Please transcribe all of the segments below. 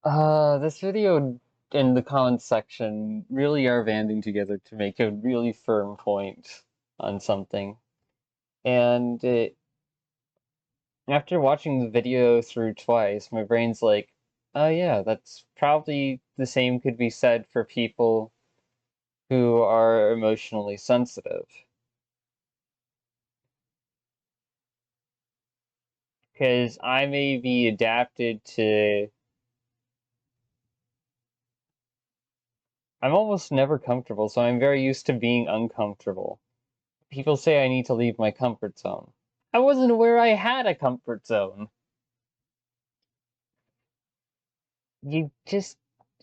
This video and the comments section really are banding together to make a really firm point on something. And after watching the video through twice, my brain's like, oh yeah, that's probably the same could be said for people who are emotionally sensitive. Because I may be adapted to. I'm almost never comfortable, so I'm very used to being uncomfortable. People say I need to leave my comfort zone. I wasn't aware I had a comfort zone. You just,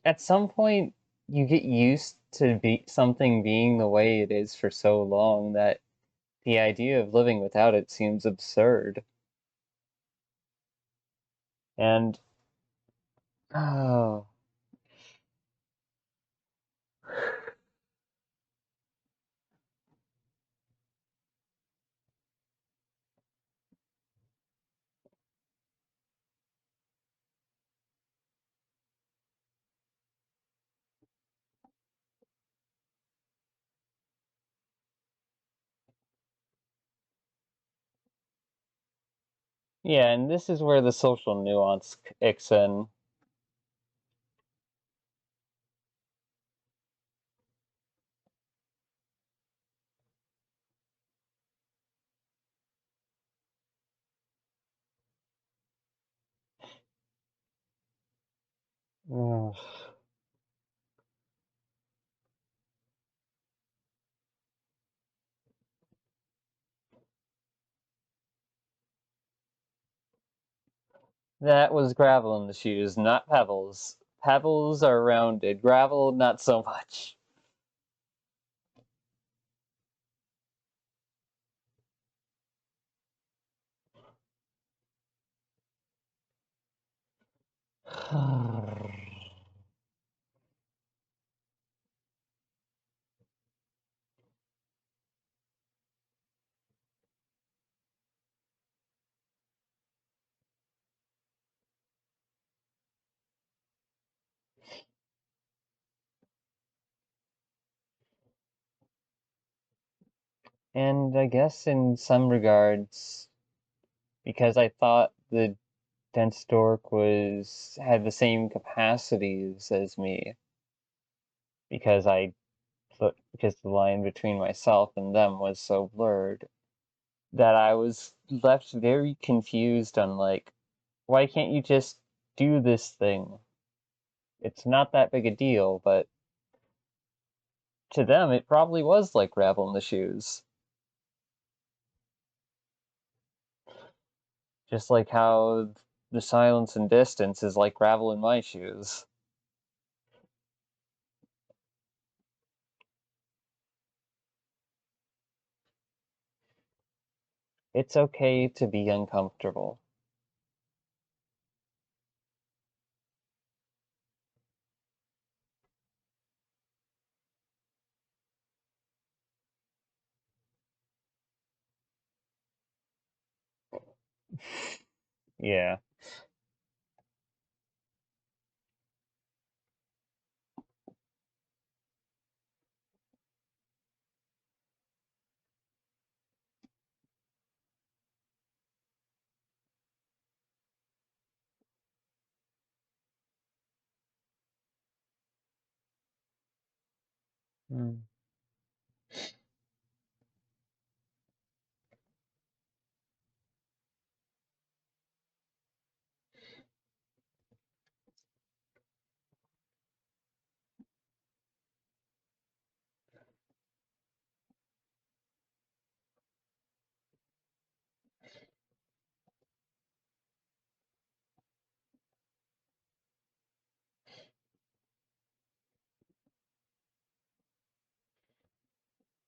at some point, you get used to something being the way it is for so long that the idea of living without it seems absurd. And, oh, yeah, and this is where the social nuance kicks in. Ugh. That was gravel in the shoes, not pebbles. Pebbles are rounded, gravel not so much. And I guess in some regards, because I thought the dense stork had the same capacities as me, because because the line between myself and them was so blurred, that I was left very confused on like, why can't you just do this thing? It's not that big a deal, but to them it probably was like gravel in the shoes. Just like how the silence and distance is like gravel in my shoes. It's okay to be uncomfortable. Yeah. Mm.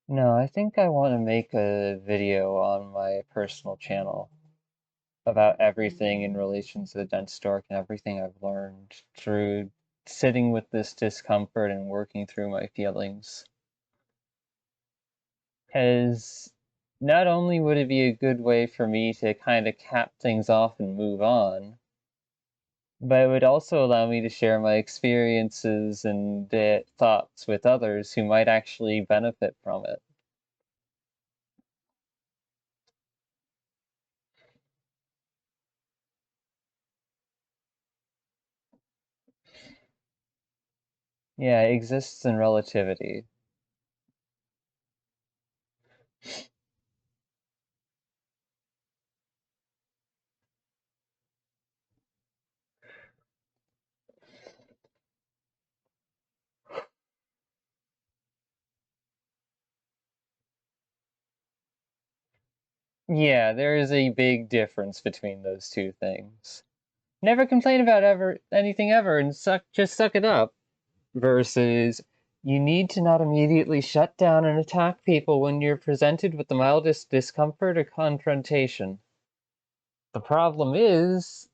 No, I think I want to make a video on my personal channel about everything in relation to the dense stork and everything I've learned through sitting with this discomfort and working through my feelings. Because not only would it be a good way for me to kind of cap things off and move on, But it would also allow me to share my experiences and thoughts with others who might actually benefit from it. Yeah, it exists in relativity. Yeah, there is a big difference between those two things. Never complain about ever anything ever and just suck it up. Versus you need to not immediately shut down and attack people when you're presented with the mildest discomfort or confrontation. The problem is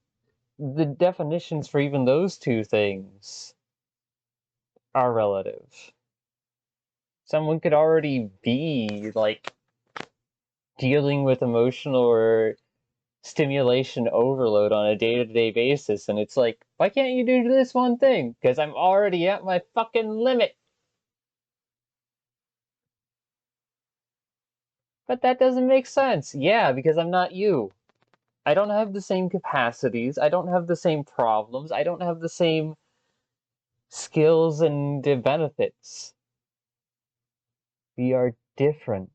the definitions for even those two things are relative. Someone could already be like dealing with emotional or stimulation overload on a day-to-day basis, and it's like, why can't you do this one thing? Because I'm already at my fucking limit. But that doesn't make sense. Yeah, because I'm not you. I don't have the same capacities. I don't have the same problems. I don't have the same skills and benefits. We are different.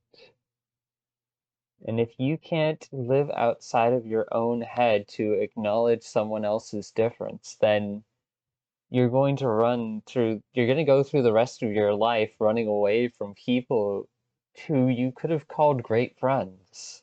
And if you can't live outside of your own head to acknowledge someone else's difference, then you're going to go through the rest of your life running away from people who you could have called great friends.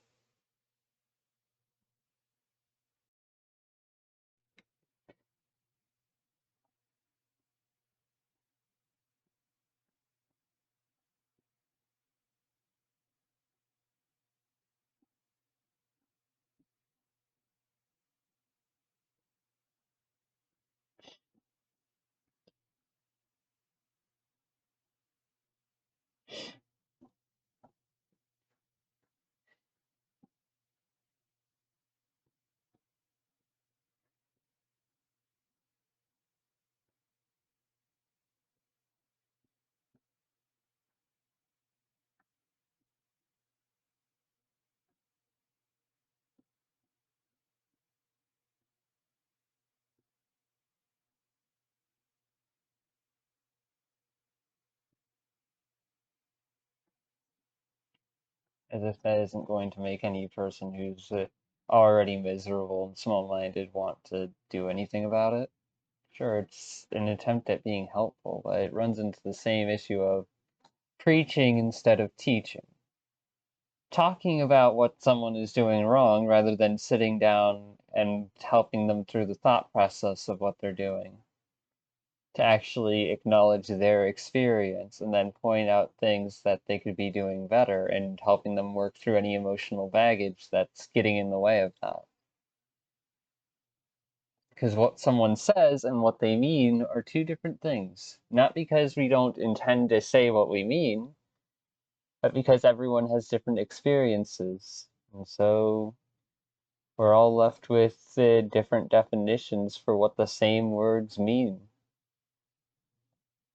As if that isn't going to make any person who's already miserable and small-minded want to do anything about it. Sure, it's an attempt at being helpful, but it runs into the same issue of preaching instead of teaching. Talking about what someone is doing wrong rather than sitting down and helping them through the thought process of what they're doing. To actually acknowledge their experience and then point out things that they could be doing better and helping them work through any emotional baggage that's getting in the way of that. Because what someone says and what they mean are two different things. Not because we don't intend to say what we mean, but because everyone has different experiences. And so we're all left with different definitions for what the same words mean.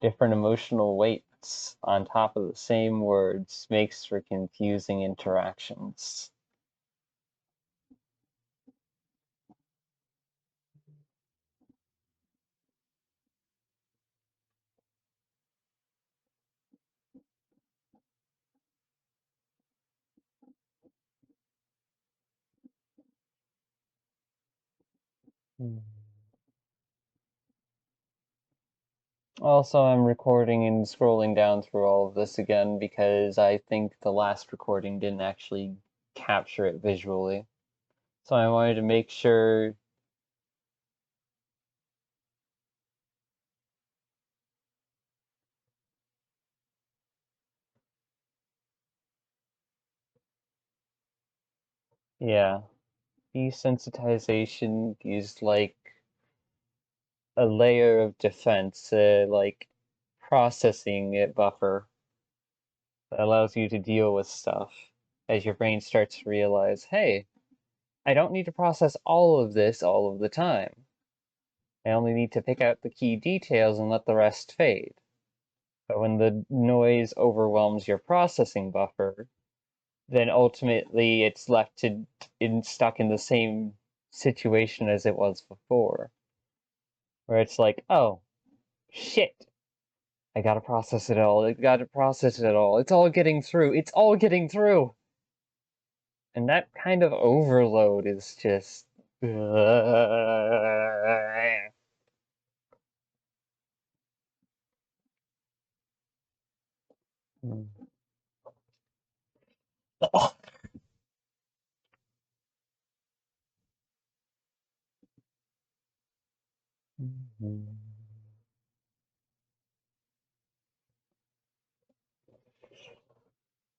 Different emotional weights on top of the same words makes for confusing interactions. Hmm. Also, I'm recording and scrolling down through all of this again because I think the last recording didn't actually capture it visually. So I wanted to make sure. Yeah, desensitization is like a layer of defense, like processing it buffer that allows you to deal with stuff as your brain starts to realize, hey, I don't need to process all of this all of the time. I only need to pick out the key details and let the rest fade. But when the noise overwhelms your processing buffer, then ultimately it's left stuck in the same situation as it was before, where it's like, oh, shit, I gotta process it all. I gotta process it all. It's all getting through. It's all getting through. And that kind of overload is just.